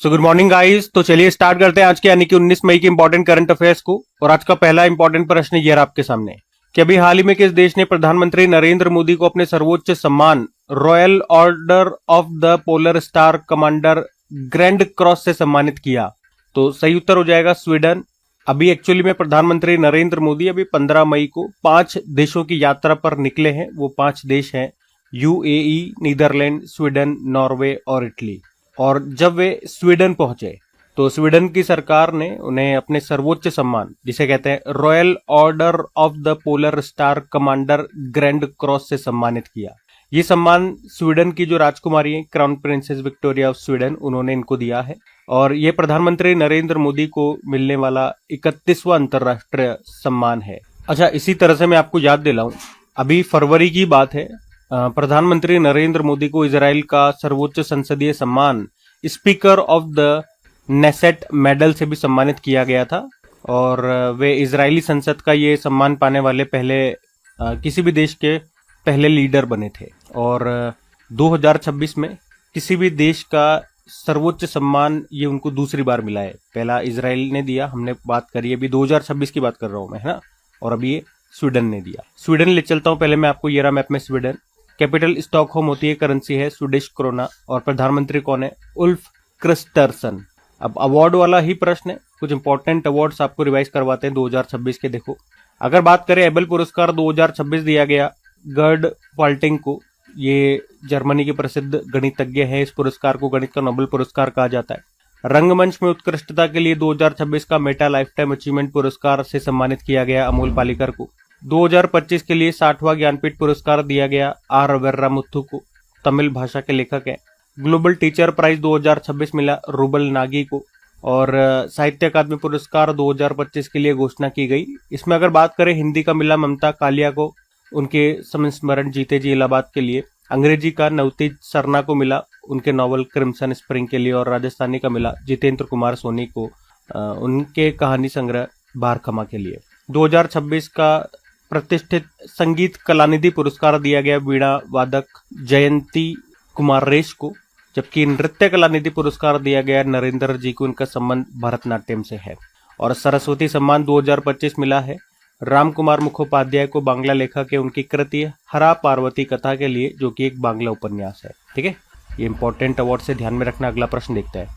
So good morning guys. तो चलिए start करते हैं आज के यानी कि 19 मई के इंपॉर्टेंट करंट अफेयर्स को। और आज का पहला इंपॉर्टेंट प्रश्न ये रहा आपके सामने कि अभी हाल ही में किस देश ने प्रधानमंत्री नरेंद्र मोदी को अपने सर्वोच्च सम्मान royal order of the polar star commander grand cross से सम्मानित किया? तो सही उत्तर हो जाएगा स्वीडन। अभी एक्चुअली में प्रधानमंत्री नरेंद्र मोदी अभी 15 मई को 5 देशों की यात्रा पर निकले हैं। वो 5 देश हैं यूएई, नीदरलैंड, स्वीडन, नॉर्वे और इटली। और जब वे स्वीडन पहुंचे तो स्वीडन की सरकार ने उन्हें अपने सर्वोच्च सम्मान जिसे कहते हैं royal order of the polar star commander grand cross से सम्मानित किया। ये सम्मान स्वीडन की जो राजकुमारी है crown princess Victoria of Sweden, उन्होंने इनको दिया है। और ये प्रधानमंत्री नरेंद्र मोदी को मिलने वाला 31वां अंतर्राष्ट्रीय सम्मान है। अच्छा, इसी तरह से मैं आपको याद दिलाऊं, अभी फरवरी की बात है, प्रधानमंत्री नरेंद्र मोदी को इजराइल का सर्वोच्च संसदीय सम्मान speaker of the Knesset medal से भी सम्मानित किया गया था। और वे इजरायली संसद का ये सम्मान पाने वाले पहले किसी भी देश के पहले लीडर बने थे। और 2026 में किसी भी देश का सर्वोच्च सम्मान ये उनको दूसरी बार मिला है। पहला इजराइल ने दिया, हमने बात करी, अभी 2026 की बात कर रहा हूं मैं, है ना। और अभी ये स्वीडन ने दिया। स्वीडन ले चलता हूं पहले मैं आपको, ये रहा मैप में स्वीडन। कैपिटल स्टॉकहोम होती है, करेंसी है स्वीडिश क्रोना। और प्रधानमंत्री कौन है? Ulf Kristersson. अब अवार्ड वाला ही प्रश्न है, कुछ इंपॉर्टेंट अवार्ड्स आपको रिवाइज करवाते हैं 2026 के। देखो, अगर बात करें एबेल पुरस्कार 2026 दिया गया गर्ड वाल्टिंग को। ये जर्मनी के प्रसिद्ध गणितज्ञ हैं। इस पुरस्कार को गणित का नोबेल पुरस्कार कहा जाता है। रंगमंच में उत्कृष्टता के लिए 2026 का मेटा लाइफ टाइम अचीवमेंट पुरस्कार से सम्मानित किया गया अमोल पालेकर को। 2025 के लिए 60वां ज्ञानपीठ पुरस्कार दिया गया आर वेर्रामुथु को, तमिल भाषा के लेखक हैं। ग्लोबल टीचर प्राइज 2026 मिला रूबल नागी को। और साहित्य अकादमी पुरस्कार 2025 के लिए घोषणा की गई। इसमें अगर बात करें हिंदी का मिला ममता कालिया को, उनके संस्मरण जीते जी इलाहाबाद के लिए। अंग्रेजी का नवतीज सरना को मिला उनके नॉवल क्रिम्सन स्प्रिंग के लिए। और राजस्थानी का मिला जितेंद्र कुमार सोनी को उनके कहानी संग्रह बारखमा के लिए। 2026 का प्रतिष्ठित संगीत कलानिधि पुरस्कार दिया गया वीणा वादक जयंती कुमार रेश को। जबकि नृत्य कलानिधि पुरस्कार दिया गया नरेंद्र जी को, इनका संबंध भरतनाट्यम से है। और सरस्वती सम्मान 2025 मिला है राम कुमार मुखोपाध्याय को, बांग्ला लेखक है, उनकी कृति हरा पार्वती कथा के लिए, जो कि एक बांग्ला उपन्यास है। ठीक है, ये इंपॉर्टेंट अवार्ड से ध्यान में रखना। अगला प्रश्न देखते हैं।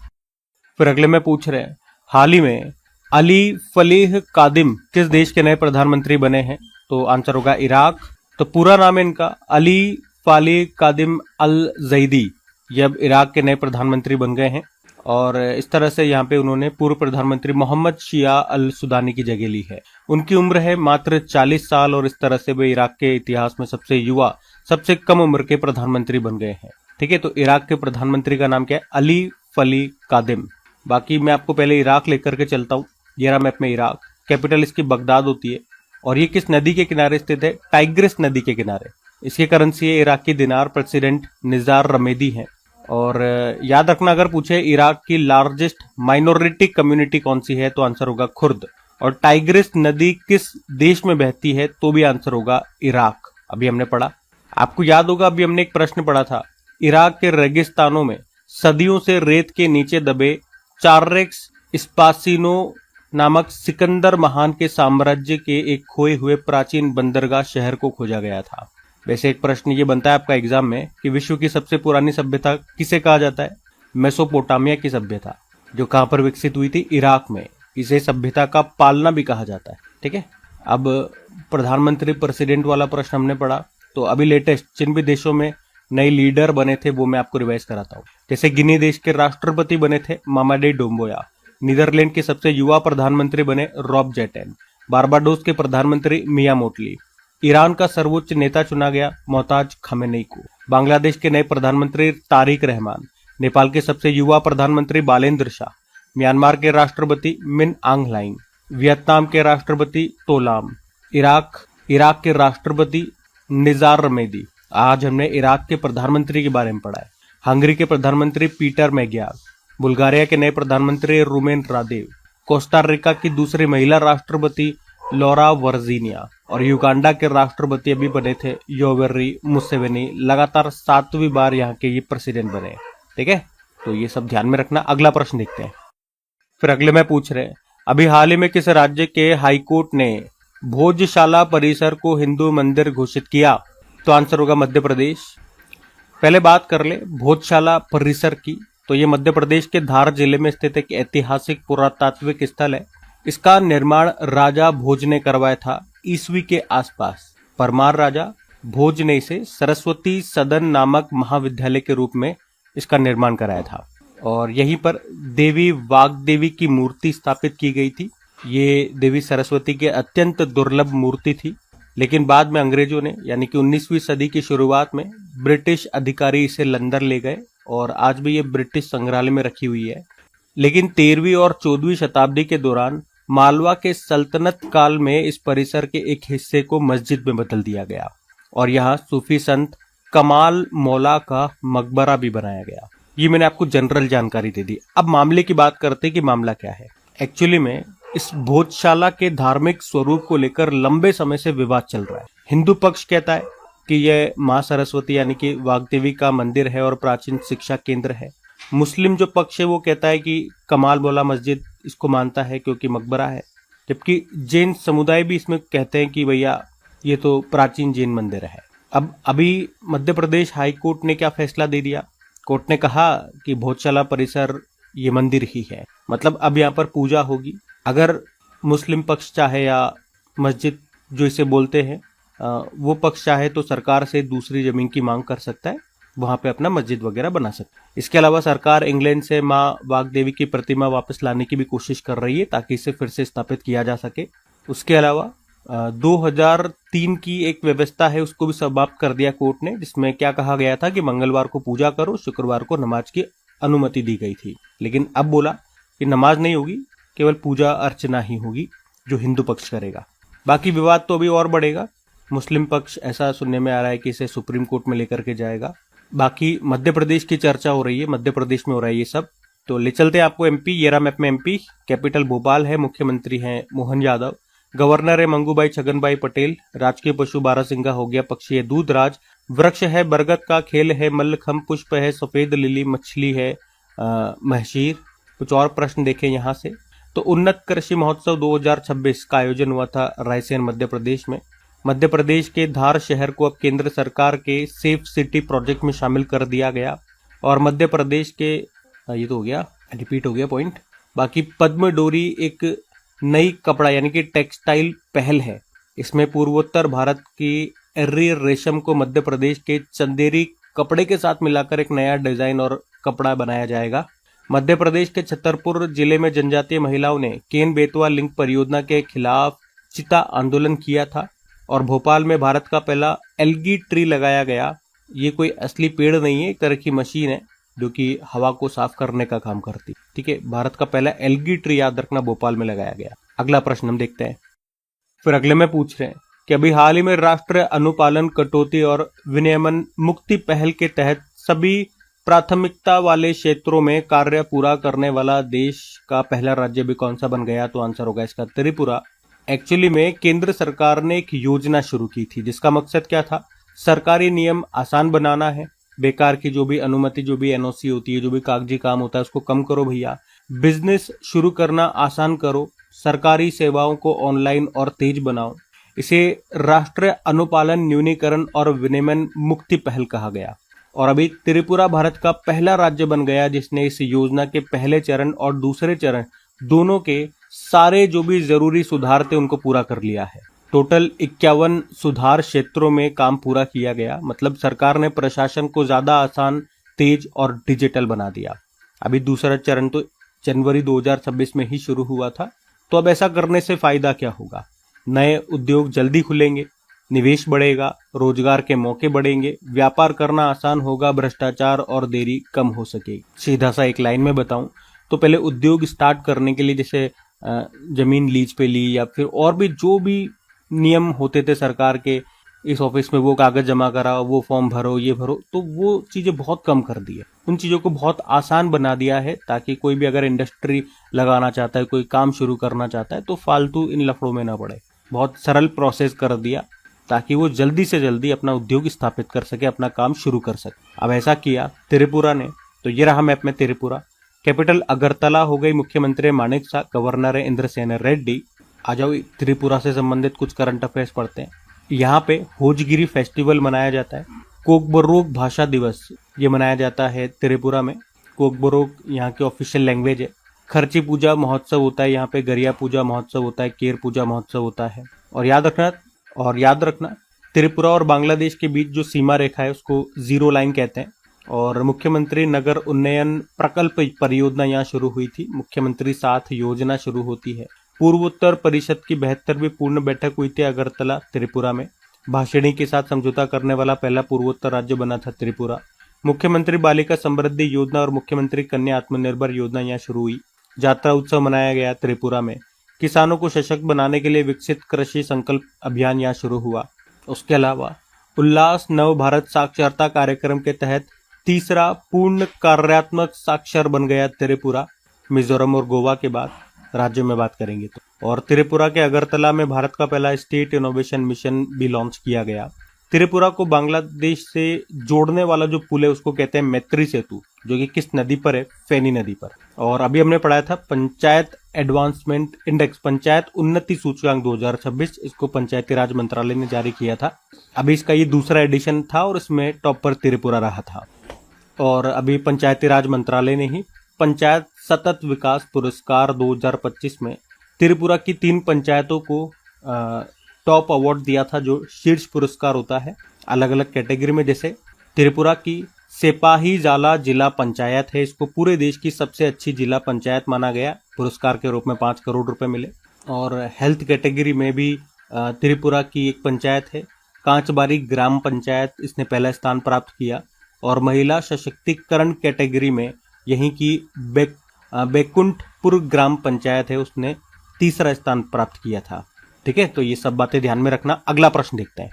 फिर अगले में पूछ रहे हैं, हाल ही में अली फलीह कादिम किस देश के नए प्रधानमंत्री बने हैं? तो आंसर होगा इराक। तो पूरा नाम है इनका अली फलीह कादिम अल जैदी। ये अब इराक के नए प्रधानमंत्री बन गए हैं। और इस तरह से यहाँ पे उन्होंने पूर्व प्रधानमंत्री मोहम्मद शिया अल सुदानी की जगह ली है। उनकी उम्र है मात्र 40 साल। और इस तरह से वे इराक के इतिहास में सबसे युवा, सबसे कम उम्र के प्रधानमंत्री बन गए हैं। ठीक है, तो इराक के प्रधानमंत्री का नाम क्या है? अली फलीह कादिम। बाकी मैं आपको पहले इराक लेकर के चलता हूँ। ये रहा मैप में इराक। कैपिटल इसकी बगदाद होती है। और ये किस नदी के किनारे स्थित है? टाइग्रिस नदी के किनारे। इसकी करेंसी है इराकी दिनार। प्रेसिडेंट निजार रमेदी है। और याद रखना, अगर पूछे इराक की लार्जेस्ट माइनॉरिटी कम्युनिटी कौन सी है, तो आंसर होगा खुर्द। और टाइग्रिस नदी किस देश में बहती है, तो भी आंसर होगा इराक। अभी हमने पढ़ा, आपको याद होगा, अभी हमने एक प्रश्न पढ़ा था, इराक के रेगिस्तानों में सदियों से रेत के नीचे दबे चार्रेक्स स्पासिनो नामक सिकंदर महान के साम्राज्य के एक खोए हुए प्राचीन बंदरगाह शहर को खोजा गया था। वैसे एक प्रश्न ये बनता है आपका एग्जाम में कि विश्व की सबसे पुरानी सभ्यता किसे कहा जाता है? मेसोपोटामिया की सभ्यता, जो कहां पर विकसित हुई थी? इराक में। इसे सभ्यता का पालना भी कहा जाता है। ठीक है, अब प्रधानमंत्री प्रेसिडेंट वाला प्रश्न हमने पढ़ा। तो अभी लेटेस्ट जिन भी देशों में नए लीडर बने थे वो मैं आपको रिवाइज कराता हूँ। जैसे गिनी देश के राष्ट्रपति बने थे मामाडी डोम्बोया। नीदरलैंड के सबसे युवा प्रधानमंत्री बने रॉब जेटेन। बारबाडोस के प्रधानमंत्री मिया मोटली। ईरान का सर्वोच्च नेता चुना गया मोहताज खमेनी को। बांग्लादेश के नए प्रधानमंत्री तारिक रहमान। नेपाल के सबसे युवा प्रधानमंत्री बालेंद्र शाह। म्यांमार के राष्ट्रपति मिन आंग ह्लाइंग। वियतनाम के राष्ट्रपति तोलाम। इराक के राष्ट्रपति निजार रमेदी। आज हमने इराक के प्रधानमंत्री के बारे में पढ़ा है। हंगरी के प्रधानमंत्री पीटर मैग्यार। बुल्गारिया के नए प्रधानमंत्री रूमेन रादेव। कोस्टा रिका की दूसरी महिला राष्ट्रपति लौरा वर्जीनिया। और युगांडा के राष्ट्रपति अभी बने थे योवेरी मुसेवेनी। लगातार 7वीं बार यहाँ के ये प्रेसिडेंट बने। ठीक है, तो ये सब ध्यान में रखना। अगला प्रश्न देखते हैं। फिर अगले में पूछ रहे हैं, अभी हाल ही में किस राज्य के हाईकोर्ट ने भोजशाला परिसर को हिंदू मंदिर घोषित किया? तो आंसर होगा मध्य प्रदेश। पहले बात कर ले भोजशाला परिसर की, तो ये मध्य प्रदेश के धार जिले में स्थित एक ऐतिहासिक पुरातात्विक स्थल है। इसका निर्माण राजा भोज ने करवाया था ईस्वी के आसपास। परमार राजा भोज ने इसे सरस्वती सदन नामक महाविद्यालय के रूप में इसका निर्माण कराया था और यहीं पर देवी वाग्देवी की मूर्ति स्थापित की गई थी। ये देवी सरस्वती की अत्यंत दुर्लभ मूर्ति थी, लेकिन बाद में अंग्रेजों ने यानी कि 19वीं सदी की शुरुआत में ब्रिटिश अधिकारी इसे लंदन ले गए और आज भी ये ब्रिटिश संग्रहालय में रखी हुई है। लेकिन 13वीं और 14वीं शताब्दी के दौरान मालवा के सल्तनत काल में इस परिसर के एक हिस्से को मस्जिद में बदल दिया गया और यहाँ सूफी संत कमाल मौला का मकबरा भी बनाया गया। ये मैंने आपको जनरल जानकारी दे दी। अब मामले की बात करते हैं कि मामला क्या है। एक्चुअली में इस भोजशाला के धार्मिक स्वरूप को लेकर लंबे समय से विवाद चल रहा है। हिंदू पक्ष कहता है कि यह मां सरस्वती यानी कि वाग्देवी का मंदिर है और प्राचीन शिक्षा केंद्र है। मुस्लिम जो पक्ष है वो कहता है कि कमाल मौला मस्जिद इसको मानता है क्योंकि मकबरा है, जबकि जैन समुदाय भी इसमें कहते हैं कि भैया ये तो प्राचीन जैन मंदिर है। अब अभी मध्य प्रदेश हाई कोर्ट ने क्या फैसला दे दिया? कोर्ट ने कहा कि भोजशाला परिसर ये मंदिर ही है, मतलब अब यहाँ पर पूजा होगी। अगर मुस्लिम पक्ष चाहे या मस्जिद जो इसे बोलते हैं वो पक्ष चाहे तो सरकार से दूसरी जमीन की मांग कर सकता है, वहां पे अपना मस्जिद वगैरह बना सकता है। इसके अलावा सरकार इंग्लैंड से माँ वाग्देवी की प्रतिमा वापस लाने की भी कोशिश कर रही है ताकि इसे फिर से स्थापित किया जा सके। उसके अलावा 2003 की एक व्यवस्था है उसको भी समाप्त कर दिया कोर्ट ने, जिसमें क्या कहा गया था कि मंगलवार को पूजा करो, शुक्रवार को नमाज की अनुमति दी गई थी। लेकिन अब बोला कि नमाज नहीं होगी, केवल पूजा अर्चना ही होगी जो हिंदू पक्ष करेगा। बाकी विवाद तो अभी और बढ़ेगा। मुस्लिम पक्ष ऐसा सुनने में आ रहा है कि इसे सुप्रीम कोर्ट में लेकर के जाएगा। बाकी मध्य प्रदेश की चर्चा हो रही है, मध्य प्रदेश में हो रहा है ये सब। तो ले चलते हैं आपको एमपी। ये रहा मैप में एमपी। कैपिटल भोपाल है, मुख्यमंत्री हैं मोहन यादव, गवर्नर है मंगूभाई छगनभाई पटेल, राजकीय पशु बारहसिंगा हो गया, पक्षी है दूधराज, वृक्ष है बरगद का, खेल है मल्लखंभ, पुष्प है सफेद लिली, मछली है महशीर। कुछ और प्रश्न देखें यहाँ से। तो उन्नत कृषि महोत्सव 2026 का आयोजन हुआ था रायसेन मध्य प्रदेश में। मध्य प्रदेश के धार शहर को अब केंद्र सरकार के सेफ सिटी प्रोजेक्ट में शामिल कर दिया गया और मध्य प्रदेश के ये तो हो गया, रिपीट हो गया पॉइंट। बाकी पद्म डोरी एक नई कपड़ा यानी कि टेक्सटाइल पहल है। इसमें पूर्वोत्तर भारत की एर्री रेशम को मध्य प्रदेश के चंदेरी कपड़े के साथ मिलाकर एक नया डिजाइन और कपड़ा बनाया जाएगा। मध्य प्रदेश के छतरपुर जिले में जनजातीय महिलाओं ने केन बेतवा लिंक परियोजना के खिलाफ चिता आंदोलन किया था और भोपाल में भारत का पहला एल्गी ट्री लगाया गया। ये कोई असली पेड़ नहीं है, एक तरह की मशीन है जो कि हवा को साफ करने का काम करती। ठीक है, भारत का पहला एल्गी ट्री याद रखना भोपाल में लगाया गया। अगला प्रश्न हम देखते हैं। फिर अगले में पूछ रहे हैं कि अभी हाल ही में राष्ट्रीय अनुपालन कटौती और विनियमन मुक्ति पहल के तहत सभी प्राथमिकता वाले क्षेत्रों में कार्य पूरा करने वाला देश का पहला राज्य भी कौन सा बन गया? तो आंसर होगा इसका त्रिपुरा। एक्चुअली में केंद्र सरकार ने एक योजना शुरू की थी जिसका मकसद क्या था? सरकारी नियम आसान बनाना है, बेकार की जो भी अनुमति, जो भी एनओसी होती है, जो भी कागजी काम होता है उसको कम करो भैया, बिजनेस शुरू करना आसान करो, सरकारी सेवाओं को ऑनलाइन और तेज बनाओ। इसे राष्ट्रीय अनुपालन न्यूनीकरण और विनियमन मुक्ति पहल कहा गया और अभी त्रिपुरा भारत का पहला राज्य बन गया जिसने इस योजना के पहले चरण और दूसरे चरण दोनों के सारे जो भी जरूरी सुधार थे उनको पूरा कर लिया है। टोटल 51 सुधार क्षेत्रों में काम पूरा किया गया, मतलब सरकार ने प्रशासन को ज्यादा आसान, तेज और डिजिटल बना दिया। अभी दूसरा चरण तो जनवरी 2026 में ही शुरू हुआ था। तो अब ऐसा करने से फायदा क्या होगा? नए उद्योग जल्दी खुलेंगे, निवेश बढ़ेगा, रोजगार के मौके बढ़ेंगे, व्यापार करना आसान होगा, भ्रष्टाचार और देरी कम हो सकेगी। सीधा सा एक लाइन में बताऊं तो पहले उद्योग स्टार्ट करने के लिए जैसे जमीन लीज पे ली या फिर और भी जो भी नियम होते थे सरकार के, इस ऑफिस में वो कागज जमा कराओ, वो फॉर्म भरो, ये भरो, तो वो चीजें बहुत कम कर दी है। उन चीजों को बहुत आसान बना दिया है ताकि कोई भी अगर इंडस्ट्री लगाना चाहता है, कोई काम शुरू करना चाहता है तो फालतू इन लफड़ों में ना पड़े। बहुत सरल प्रोसेस कर दिया ताकि वो जल्दी से जल्दी अपना उद्योग स्थापित कर सके, अपना काम शुरू कर सके। अब ऐसा किया त्रिपुरा ने तो ये रहा मैप में त्रिपुरा। कैपिटल अगरतला हो गई, मुख्यमंत्री माणिक सा, गवर्नर है इंद्रसेन रेड्डी। आ जाओ त्रिपुरा से संबंधित कुछ करंट अफेयर्स पढ़ते हैं। यहाँ पे होजगिरी फेस्टिवल मनाया जाता है। कोकबोरोक भाषा दिवस ये मनाया जाता है त्रिपुरा में। कोकबोरोक यहाँ की ऑफिशियल लैंग्वेज है। खर्ची पूजा महोत्सव होता है यहाँ पे, गरिया पूजा महोत्सव होता है, केर पूजा महोत्सव होता है। और याद रखना त्रिपुरा और बांग्लादेश के बीच जो सीमा रेखा है उसको जीरो लाइन कहते हैं। और मुख्यमंत्री नगर उन्नयन प्रकल्प परियोजना यहाँ शुरू हुई थी। मुख्यमंत्री साथ योजना शुरू होती है। पूर्वोत्तर परिषद की 72वीं पूर्ण बैठक हुई थी अगरतला त्रिपुरा में। भाषिणी के साथ समझौता करने वाला पहला पूर्वोत्तर राज्य बना था त्रिपुरा। मुख्यमंत्री बालिका समृद्धि योजना और मुख्यमंत्री कन्या आत्मनिर्भर योजना यहाँ शुरू हुई। यात्रा उत्सव मनाया गया त्रिपुरा में। किसानों को सशक्त बनाने के लिए विकसित कृषि संकल्प अभियान यहाँ शुरू हुआ। उसके अलावा उल्लास नव भारत साक्षरता कार्यक्रम के तहत तीसरा पूर्ण कार्यात्मक साक्षर बन गया त्रिपुरा। मिजोरम और गोवा के बाद राज्य में बात करेंगे तो। और त्रिपुरा के अगरतला में भारत का पहला स्टेट इनोवेशन मिशन भी लॉन्च किया गया। त्रिपुरा को बांग्लादेश से जोड़ने वाला जो पुल है उसको कहते हैं मैत्री सेतु, जो कि किस नदी पर है? फेनी नदी पर। और अभी हमने पढ़ाया था पंचायत एडवांसमेंट इंडेक्स, पंचायत उन्नति सूचकांक 2026, इसको पंचायती राज मंत्रालय ने जारी किया था। अभी इसका ये दूसरा एडिशन था और इसमें टॉप पर त्रिपुरा रहा था। और अभी पंचायती राज मंत्रालय ने ही पंचायत सतत विकास पुरस्कार 2025 में त्रिपुरा की 3 पंचायतों को टॉप अवार्ड दिया था, जो शीर्ष पुरस्कार होता है अलग अलग कैटेगरी में। जैसे त्रिपुरा की सिपाही जाला जिला पंचायत है, इसको पूरे देश की सबसे अच्छी जिला पंचायत माना गया। पुरस्कार के रूप में 5 करोड़ रुपए मिले। और हेल्थ कैटेगरी में भी त्रिपुरा की एक पंचायत है कांचबारी ग्राम पंचायत, इसने पहला स्थान प्राप्त किया। और महिला सशक्तिकरण कैटेगरी में यहीं की बेकुंठपुर ग्राम पंचायत है, उसने तीसरा स्थान प्राप्त किया था। ठीक है, तो ये सब बातें ध्यान में रखना। अगला प्रश्न देखते हैं।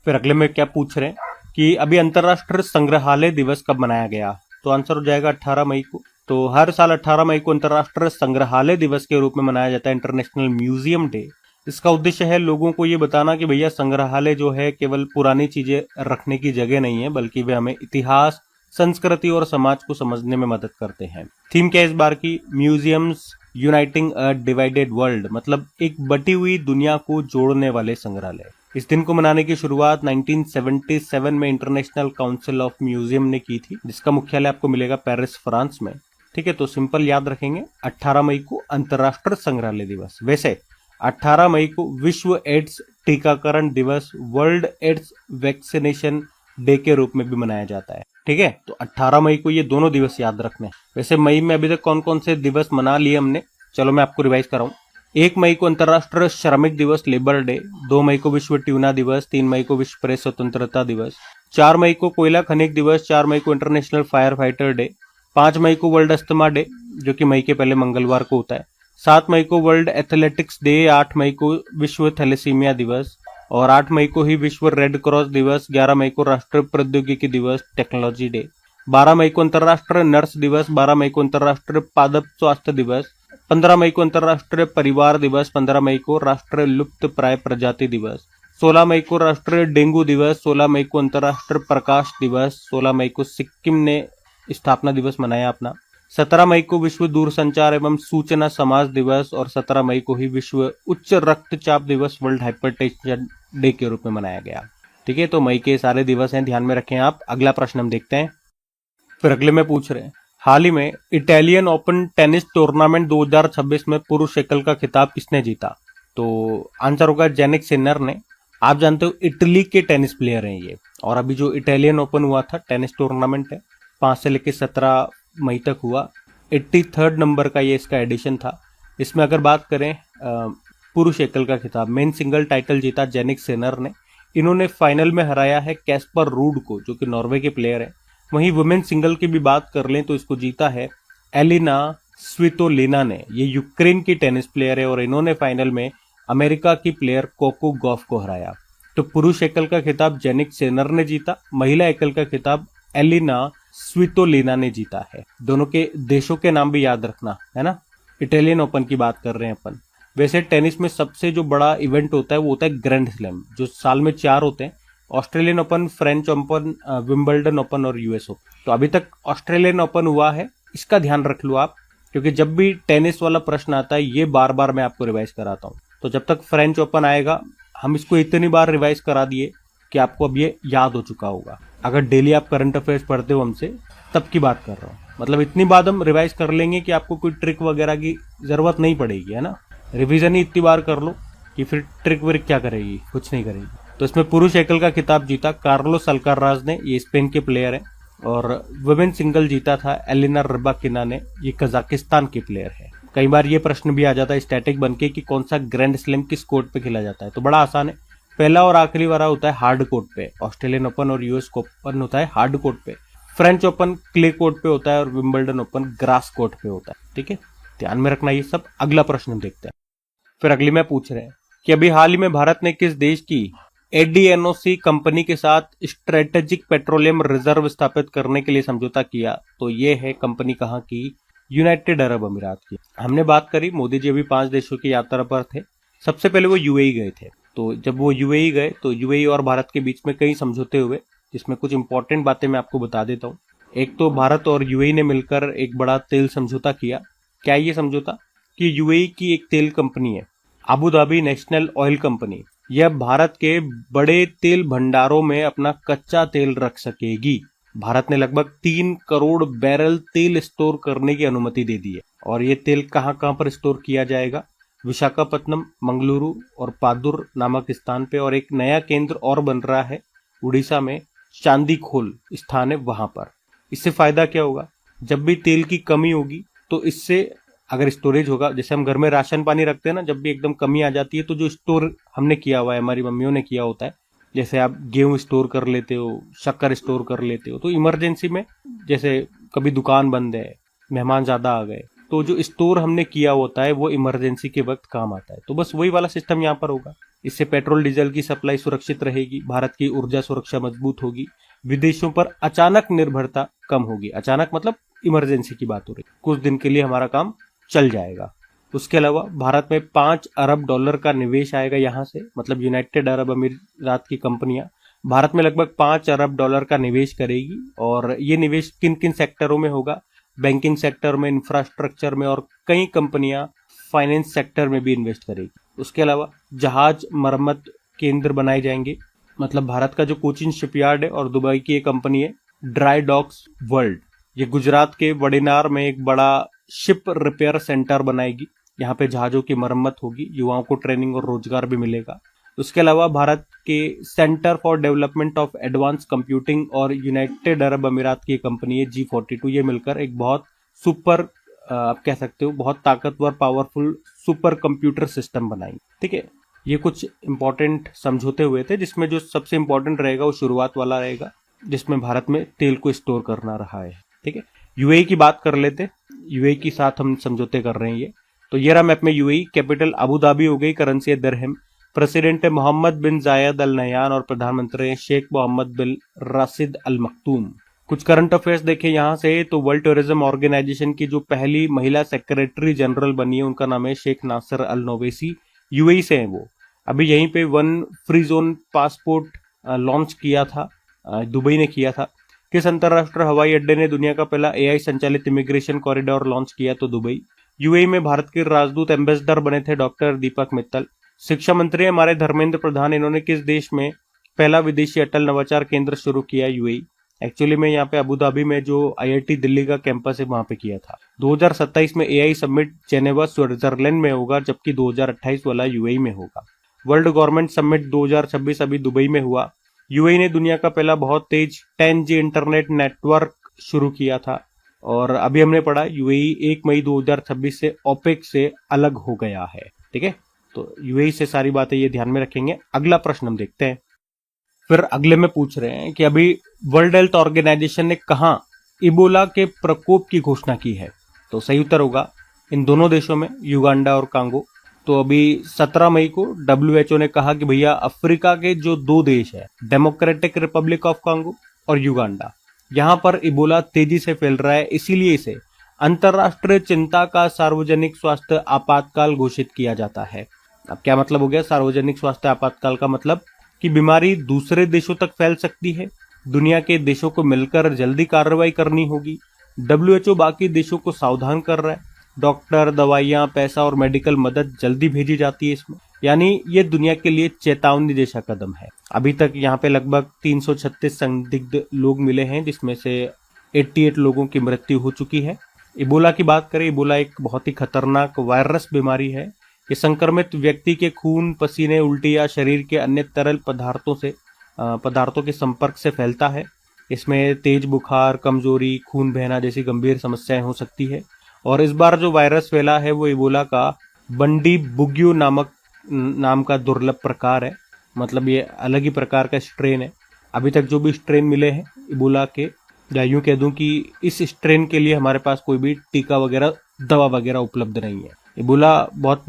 फिर अगले में क्या पूछ रहे हैं कि अभी अंतर्राष्ट्रीय संग्रहालय दिवस कब मनाया गया? तो आंसर हो जाएगा 18 मई को। तो हर साल 18 मई को अंतर्राष्ट्रीय संग्रहालय दिवस के रूप में मनाया जाता है, इंटरनेशनल म्यूजियम डे। इसका उद्देश्य है लोगों को ये बताना कि भैया संग्रहालय जो है केवल पुरानी चीजें रखने की जगह नहीं है, बल्कि वे हमें इतिहास, संस्कृति और समाज को समझने में मदद करते हैं। थीम क्या है इस बार की? म्यूजियम्स यूनाइटिंग अ डिवाइडेड वर्ल्ड, मतलब एक बटी हुई दुनिया को जोड़ने वाले संग्रहालय। इस दिन को मनाने की शुरुआत 1977 में इंटरनेशनल काउंसिल ऑफ म्यूजियम ने की थी, जिसका मुख्यालय आपको मिलेगा पेरिस, फ्रांस में। ठीक है, तो सिंपल याद रखेंगे 18 मई को अंतर्राष्ट्रीय संग्रहालय दिवस। वैसे 18 मई को विश्व एड्स टीकाकरण दिवस, वर्ल्ड एड्स वैक्सीनेशन डे के रूप में भी मनाया जाता है। ठीक है, तो 18 मई को ये दोनों दिवस याद रखने। वैसे मई में अभी तक कौन कौन से दिवस मना लिए हमने, चलो मैं आपको रिवाइज कराऊं। 1 मई को अंतर्राष्ट्रीय श्रमिक दिवस लेबर डे, 2 मई को विश्व ट्यूना दिवस, 3 मई को विश्व प्रेस स्वतंत्रता दिवस, 4 मई को कोयला खनिक दिवस, 4 मई को इंटरनेशनल फायर फाइटर डे, 5 मई को वर्ल्ड अस्थमा डे जो कि मई के पहले मंगलवार को होता है, 7 मई को वर्ल्ड एथलेटिक्स डे, 8 मई को विश्व थैलेसीमिया दिवस और 8 मई को ही विश्व रेड क्रॉस दिवस, 11 मई को राष्ट्रीय प्रौद्योगिकी दिवस टेक्नोलॉजी डे, 12 मई को अंतर्राष्ट्रीय नर्स दिवस, 12 मई को अंतर्राष्ट्रीय पादप स्वास्थ्य दिवस, 15 मई को अंतर्राष्ट्रीय परिवार दिवस, 15 मई को राष्ट्रीय लुप्त प्राय प्रजाति दिवस, 16 मई को राष्ट्रीय डेंगू दिवस, 16 मई को अंतर्राष्ट्रीय प्रकाश दिवस, 16 मई को सिक्किम ने स्थापना दिवस मनाया अपना, 17 मई को विश्व दूरसंचार एवं सूचना समाज दिवस और 17 मई को ही विश्व उच्च रक्तचाप दिवस, वर्ल्ड हाइपरटेंशन डे के रूप में मनाया गया। ठीक है, तो मई के सारे दिवस हैं, ध्यान में रखें आप। अगला प्रश्न हम देखते हैं। फिर अगले में पूछ रहे हैं, हाल ही में इटालियन ओपन टेनिस टूर्नामेंट 2026 में पुरुष एकल का खिताब किसने जीता? तो आंसर होगा जैनिक सिनर ने। आप जानते हो इटली के टेनिस प्लेयर हैं ये। और अभी जो इटालियन ओपन हुआ था टेनिस टूर्नामेंट है, 5 से लेकर 17 मई तक हुआ। 83rd नंबर का ये इसका एडिशन था। इसमें अगर बात करें पुरुष एकल का खिताब, मेन सिंगल टाइटल जीता जैनिक सिनर ने। इन्होंने फाइनल में हराया है कैस्पर रूड को, जो कि नॉर्वे के प्लेयर है। वहीं वुमेन सिंगल की भी बात कर लें तो इसको जीता है एलिना स्वितोलिना ने। ये यूक्रेन की टेनिस प्लेयर है और इन्होंने फाइनल में अमेरिका की प्लेयर कोको गॉफ को हराया। तो पुरुष एकल का खिताब जेनिक सिनर ने जीता, महिला एकल का खिताब एलिना स्वितोलिना ने जीता है। दोनों के देशों के नाम भी याद रखना है ना। इटालियन ओपन की बात कर रहे हैं अपन। वैसे टेनिस में सबसे जो बड़ा इवेंट होता है वो होता है ग्रैंड स्लैम, जो साल में 4 होते हैं Australian open, French open, Wimbledon open और यूएस ओपन। तो अभी तक ऑस्ट्रेलियन ओपन हुआ है, इसका ध्यान रख लो आप, क्योंकि जब भी टेनिस वाला प्रश्न आता है ये बार बार मैं आपको रिवाइज कराता हूँ। तो जब तक फ्रेंच ओपन आएगा हम इसको इतनी बार रिवाइज करा दिए कि आपको अब ये याद हो चुका होगा। अगर डेली आप करंट अफेयर्स पढ़ते हो हमसे, तब की बात कर रहा हूँ। मतलब इतनी बार हम रिवाइज कर लेंगे कि आपको कोई ट्रिक वगैरह की जरूरत नहीं पड़ेगी, है ना। रिवीजन ही इतनी बार कर लो कि फिर ट्रिक विक क्या करेगी, कुछ नहीं करेगी। तो इसमें पुरुष एकल का खिताब जीता कार्लोस अल्काराज ने, ये स्पेन के प्लेयर है। और वुमेन सिंगल जीता था एलिना रबाकिना ने, ये कजाकिस्तान के प्लेयर है। कई बार ये प्रश्न भी आ जाता है स्टैटिक बनके कि कौन सा ग्रैंड स्लैम किस कोर्ट पे खेला जाता है। तो बड़ा आसान है, पहला और आखिरी वाला होता है हार्ड कोर्ट पे, ऑस्ट्रेलियन ओपन और यूएस ओपन होता है हार्ड कोर्ट पे, फ्रेंच ओपन क्ले कोर्ट पे होता है और विंबलडन ओपन ग्रास कोर्ट पे होता है। ठीक है, ध्यान में रखना ये सब। अगला प्रश्न हम देखते हैं। फिर अगली में पूछ रहे हैं कि अभी हाल ही में भारत ने किस देश की एडीएनओसी कंपनी के साथ स्ट्रेटेजिक पेट्रोलियम रिजर्व स्थापित करने के लिए समझौता किया। तो ये है कंपनी कहाँ की, यूनाइटेड अरब अमीरात की। हमने बात करी, मोदी जी अभी 5 देशों की यात्रा पर थे। सबसे पहले वो यूएई गए थे। तो जब वो यूएई गए तो यूएई और भारत के बीच में कई समझौते हुए, जिसमें कुछ इंपॉर्टेंट बातें मैं आपको बता देता हूँ। एक तो भारत और यूएई ने मिलकर एक बड़ा तेल समझौता किया। क्या ये समझौता कि यूएई की एक तेल कंपनी है, Abu Dhabi national oil company, यह भारत के बड़े तेल भंडारों में अपना कच्चा तेल रख सकेगी। भारत ने लगभग 3 करोड़ बैरल तेल स्टोर करने की अनुमति दे दी है। और ये तेल कहाँ कहाँ पर स्टोर किया जाएगा, विशाखापत्तनम, मंगलुरु और पादुर नामक स्थान पे। और एक नया केंद्र और बन रहा है उड़ीसा में, चांदीखोल स्थान है वहां पर। इससे फायदा क्या होगा, जब भी तेल की कमी होगी तो इससे अगर स्टोरेज होगा, जैसे हम घर में राशन पानी रखते हैं ना, जब भी एकदम कमी आ जाती है तो जो स्टोर हमने किया हुआ है, हमारी मम्मियों ने किया होता है, जैसे आप गेहूं स्टोर कर लेते हो, शक्कर स्टोर कर लेते हो, तो इमरजेंसी में जैसे कभी दुकान बंद है, मेहमान ज्यादा आ गए, तो जो स्टोर हमने किया होता है वो इमरजेंसी के वक्त काम आता है। तो बस वही वाला सिस्टम यहाँ पर होगा। इससे पेट्रोल डीजल की सप्लाई सुरक्षित रहेगी, भारत की ऊर्जा सुरक्षा मजबूत होगी, विदेशों पर अचानक निर्भरता कम होगी। अचानक मतलब इमरजेंसी की बात हो रही, कुछ दिन के लिए हमारा काम चल जाएगा। उसके अलावा भारत में $5 अरब का निवेश आएगा यहाँ से, मतलब यूनाइटेड अरब अमीरात की कंपनियां भारत में लगभग $5 अरब का निवेश करेगी। और ये निवेश किन किन सेक्टरों में होगा, बैंकिंग सेक्टर में, इंफ्रास्ट्रक्चर में, और कई कंपनियां फाइनेंस सेक्टर में भी इन्वेस्ट करेगी। उसके अलावा जहाज मरम्मत केंद्र बनाए जाएंगे, मतलब भारत का जो कोचिन शिपयार्ड है और दुबई की एक कंपनी है ड्राई डॉक्स वर्ल्ड, ये गुजरात के वडेनार में एक बड़ा शिप रिपेयर सेंटर बनाएगी। यहाँ पे जहाजों की मरम्मत होगी, युवाओं को ट्रेनिंग और रोजगार भी मिलेगा। उसके अलावा भारत के centre for development of advance computing और यूनाइटेड अरब अमीरात की कंपनी है G42, ये मिलकर एक बहुत सुपर, आप कह सकते हो बहुत ताकतवर, पावरफुल सुपर कंप्यूटर सिस्टम बनाएंगे। ठीक है, ये कुछ इंपॉर्टेंट समझौते हुए थे, जिसमें जो सबसे इंपॉर्टेंट रहेगा वो शुरुआत वाला रहेगा, जिसमें भारत में तेल को स्टोर करना रहा है। ठीक है, यूएई की बात कर लेते। यूएई के साथ हम समझौते कर रहे हैं ये। तो ये रहा मैप में यूएई, कैपिटल अबू धाबी हो गई, करेंसी है दिरहम, प्रेसिडेंट है मोहम्मद बिन जायद अल नहयान और प्रधानमंत्री है शेख मोहम्मद बिन राशिद अल मखतूम। कुछ करंट अफेयर्स देखे यहाँ से, तो वर्ल्ड टूरिज्म ऑर्गेनाइजेशन की जो पहली महिला सेक्रेटरी जनरल बनी है उनका नाम है शेख नासिर अल नोवेसी, यूएई से है वो। अभी यहीं पे 1 फ्री जोन पासपोर्ट लॉन्च किया था, दुबई ने किया था। किस अंतरराष्ट्रीय हवाई अड्डे ने दुनिया का पहला एआई संचालित इमिग्रेशन कॉरिडोर लॉन्च किया, तो दुबई। यूएई में भारत के राजदूत एम्बेसडर बने थे डॉक्टर दीपक मित्तल। शिक्षा मंत्री हमारे धर्मेंद्र प्रधान, इन्होंने किस देश में पहला विदेशी अटल नवाचार केंद्र शुरू किया, यूएई। एक्चुअली में यहाँ पे अबू धाबी में जो आईआईटी दिल्ली का कैंपस है वहां पे किया था। 2027 में एआई समिट जेनेवा स्विट्जरलैंड में होगा, जबकि 2028 वाला यूएई में होगा। वर्ल्ड गवर्नमेंट समिट 2026 अभी दुबई में हुआ। यूएई ने दुनिया का पहला बहुत तेज 10G इंटरनेट नेटवर्क शुरू किया था। और अभी हमने पढ़ा यूएई 1 मई 2026 से ओपेक से अलग हो गया है। ठीक है, तो यूएई से सारी बातें ये ध्यान में रखेंगे। अगला प्रश्न हम देखते हैं। फिर अगले में पूछ रहे हैं कि अभी वर्ल्ड हेल्थ ऑर्गेनाइजेशन ने कहां इबोला के प्रकोप की घोषणा की है, तो सही उत्तर होगा इन दोनों देशों में, युगांडा और कांगो। तो अभी 17 मई को WHO ने कहा कि भैया अफ्रीका के जो 2 देश है, डेमोक्रेटिक रिपब्लिक ऑफ कांगो और युगांडा, यहां पर इबोला तेजी से फैल रहा है, इसीलिए इसे अंतरराष्ट्रीय चिंता का सार्वजनिक स्वास्थ्य आपातकाल घोषित किया जाता है। अब क्या मतलब हो गया सार्वजनिक स्वास्थ्य आपातकाल का? मतलब कि बीमारी दूसरे देशों तक फैल सकती है। दुनिया के देशों को मिलकर जल्दी कार्रवाई करनी होगी। डब्ल्यूएचओ बाकी देशों को सावधान कर रहा है। डॉक्टर, दवाइयां, पैसा और मेडिकल मदद जल्दी भेजी जाती है इसमें। यानी ये दुनिया के लिए चेतावनी जैसा कदम है। अभी तक यहाँ पे लगभग 336 संदिग्ध लोग मिले हैं, जिसमें से 88 लोगों की मृत्यु हो चुकी है। इबोला की बात करें, इबोला एक बहुत ही खतरनाक वायरस बीमारी है। ये संक्रमित व्यक्ति के खून, पसीने, उल्टी या शरीर के अन्य तरल पदार्थों के संपर्क से फैलता है। इसमें तेज बुखार, कमजोरी, खून बहना जैसी गंभीर समस्याएं हो सकती है। और इस बार जो वायरस फैला है वो इबोला का बंडी बुग्यो नाम का दुर्लभ प्रकार है। मतलब ये अलग ही प्रकार का स्ट्रेन है। अभी तक जो भी स्ट्रेन मिले हैं इबोला के, या यूं कह दूं कि इस स्ट्रेन के लिए हमारे पास कोई भी टीका वगैरह, दवा वगैरह उपलब्ध नहीं है। इबोला बहुत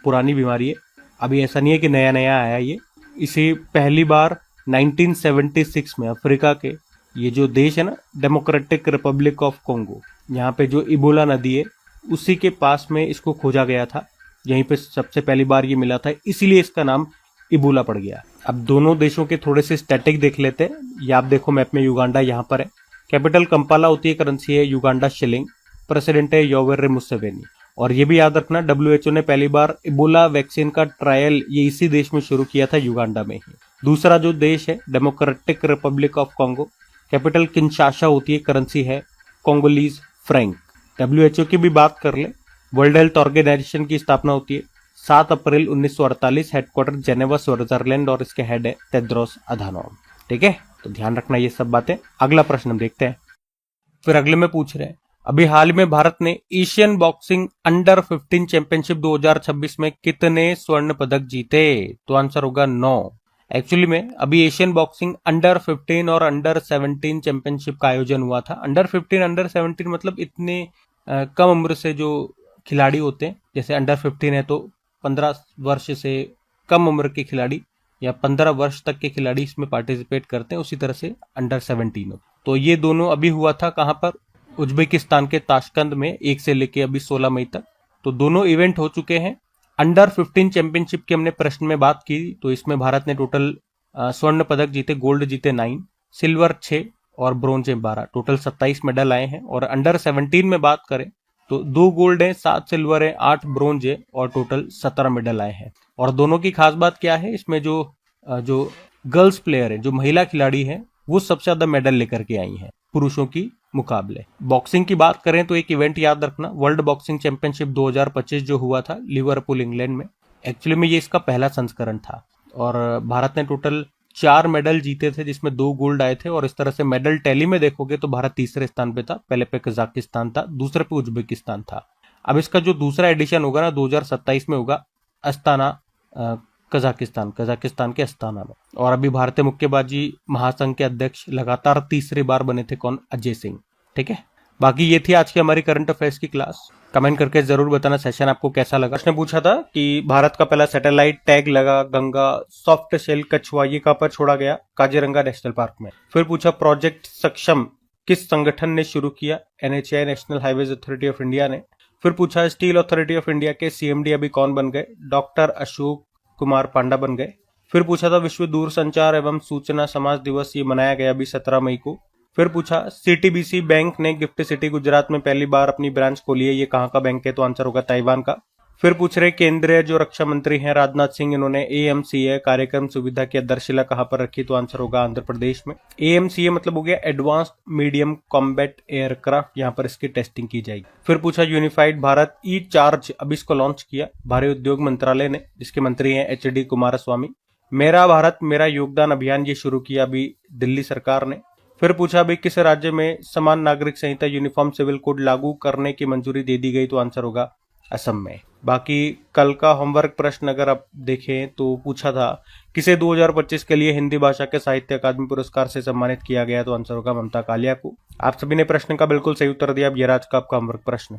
पुरानी बीमारी है। अभी ऐसा नहीं है कि नया नया आया ये। इसे पहली बार 1976 में अफ्रीका के ये जो देश है ना, डेमोक्रेटिक रिपब्लिक ऑफ कॉन्गो, यहाँ पे जो इबोला नदी है उसी के पास में इसको खोजा गया था। यहीं पे सबसे पहली बार ये मिला था, इसीलिए इसका नाम इबोला पड़ गया। अब दोनों देशों के थोड़े से स्टैटिक देख लेते हैं। ये आप देखो मैप में, युगांडा यहाँ पर है, कैपिटल कंपाला होती है, करेंसी है युगांडा शिलिंग, प्रेसिडेंट है योवेरी मुसेवेनी। और ये भी याद रखना, डब्ल्यूएचओ ने पहली बार इबोला वैक्सीन का ट्रायल ये इसी देश में शुरू किया था, युगांडा में ही। दूसरा जो देश है democratic Republic of Congo, capital Kinshasa होती है, करेंसी है कोंगोलीज फ्रैंक। डब्ल्यूएचओ की भी बात कर ले, वर्ल्ड हेल्थ ऑर्गेनाइजेशन की स्थापना होती है 7 अप्रैल 1948, हेडक्वार्टर जेनेवा स्विट्जरलैंड, और इसके हेड है टेड्रोस अधानोम। ठीक है, तो ध्यान रखना ये सब बातें। अगला प्रश्न हम देखते हैं। फिर अगले में पूछ रहे हैं, अभी हाल में भारत ने एशियन बॉक्सिंग अंडर 15 चैंपियनशिप 2026 में कितने स्वर्ण पदक जीते? तो आंसर होगा 9। एक्चुअली में अभी एशियन बॉक्सिंग अंडर 15 और अंडर 17 चैंपियनशिप का आयोजन हुआ था। अंडर 15, अंडर 17 मतलब इतने कम उम्र से जो खिलाड़ी होते हैं, जैसे अंडर 15 है तो 15 वर्ष से कम उम्र के खिलाड़ी या 15 वर्ष तक के खिलाड़ी इसमें पार्टिसिपेट करते हैं, उसी तरह से अंडर 17 हो। तो ये दोनों अभी हुआ था कहाँ पर? उज्बेकिस्तान के ताशकंद में, 1 से लेके अभी 16 मई तक। तो दोनों इवेंट हो चुके हैं। अंडर 15 चैंपियनशिप की हमने प्रश्न में बात की, तो इसमें भारत ने टोटल स्वर्ण पदक जीते, गोल्ड जीते 9, सिल्वर 6 और ब्रोंज 12, टोटल 27 मेडल आए हैं। और अंडर 17 में बात करें तो 2 गोल्ड है, 7 सिल्वर है, 8 ब्रोंज है और टोटल 17 मेडल आए हैं। और दोनों की खास बात क्या है, इसमें जो गर्ल्स प्लेयर है, जो महिला खिलाड़ी है, वो सबसे ज्यादा मेडल लेकर के आई हैं पुरुषों की मुकाबले। बॉक्सिंग की बात करें तो एक इवेंट याद रखना, वर्ल्ड बॉक्सिंग चैंपियनशिप 2025 जो हुआ था लिवरपूल इंग्लैंड में। एक्चुअली में ये इसका पहला संस्करण था और भारत ने टोटल 4 मेडल जीते थे, जिसमें 2 गोल्ड आए थे। और इस तरह से मेडल टैली में देखोगे तो भारत तीसरे स्थान पे था, पहले पे कजाकिस्तान था, दूसरे पे उज्बेकिस्तान था। अब इसका जो दूसरा एडिशन होगा ना 2027 में होगा अस्ताना, कजाकिस्तान के अस्ताना में। और अभी भारतीय मुक्केबाजी महासंघ के अध्यक्ष लगातार तीसरी बार बने थे, कौन? अजय सिंह। ठीक है, बाकी ये थी आज की हमारी करंट अफेयर्स की क्लास। कमेंट करके जरूर बताना सेशन आपको कैसा लगा। उसने पूछा था कि भारत का पहला सैटेलाइट टैग लगा गंगा सॉफ्ट शेल कछुआ, ये कहां पर छोड़ा गया? काजीरंगा नेशनल पार्क में। फिर पूछा प्रोजेक्ट सक्षम किस संगठन ने शुरू किया? NHAI, national highways authority of India ने। फिर पूछा स्टील अथॉरिटी ऑफ इंडिया के CMD अभी कौन बन गए? डॉक्टर अशोक कुमार पांडा बन गए। फिर पूछा था विश्व दूरसंचार एवं सूचना समाज दिवस, ये मनाया गया अभी 17 मई को। फिर पूछा CTBC बैंक ने गिफ्ट सिटी गुजरात में पहली बार अपनी ब्रांच खोली है, ये कहां का बैंक है? तो आंसर होगा ताइवान का। फिर पूछ रहे केंद्रीय जो रक्षा मंत्री हैं राजनाथ सिंह, इन्होंने AMCA कार्यक्रम सुविधा की आधारशिला कहां पर रखी? तो आंसर होगा आंध्र प्रदेश में। AMCA मतलब हो गया एडवांस्ड मीडियम कॉम्बैट एयरक्राफ्ट, यहाँ पर इसकी टेस्टिंग की जाएगी। फिर पूछा यूनिफाइड भारत E-चार्ज अभी इसको लॉन्च किया भारी उद्योग मंत्रालय ने, जिसके मंत्री हैं HD कुमारस्वामी। मेरा भारत मेरा योगदान अभियान ये शुरू किया अभी दिल्ली सरकार ने। फिर पूछा अभी किस राज्य में समान नागरिक संहिता यूनिफॉर्म सिविल कोड लागू करने की मंजूरी दे दी गई? तो आंसर होगा असम में। बाकी कल का होमवर्क प्रश्न अगर आप देखें तो पूछा था किसे 2025 के लिए हिंदी भाषा के साहित्य अकादमी पुरस्कार से सम्मानित किया गया? तो आंसर होगा ममता कालिया को। आप सभी ने प्रश्न का बिल्कुल सही उत्तर दिया। अब ये आज का आपका होमवर्क प्रश्न।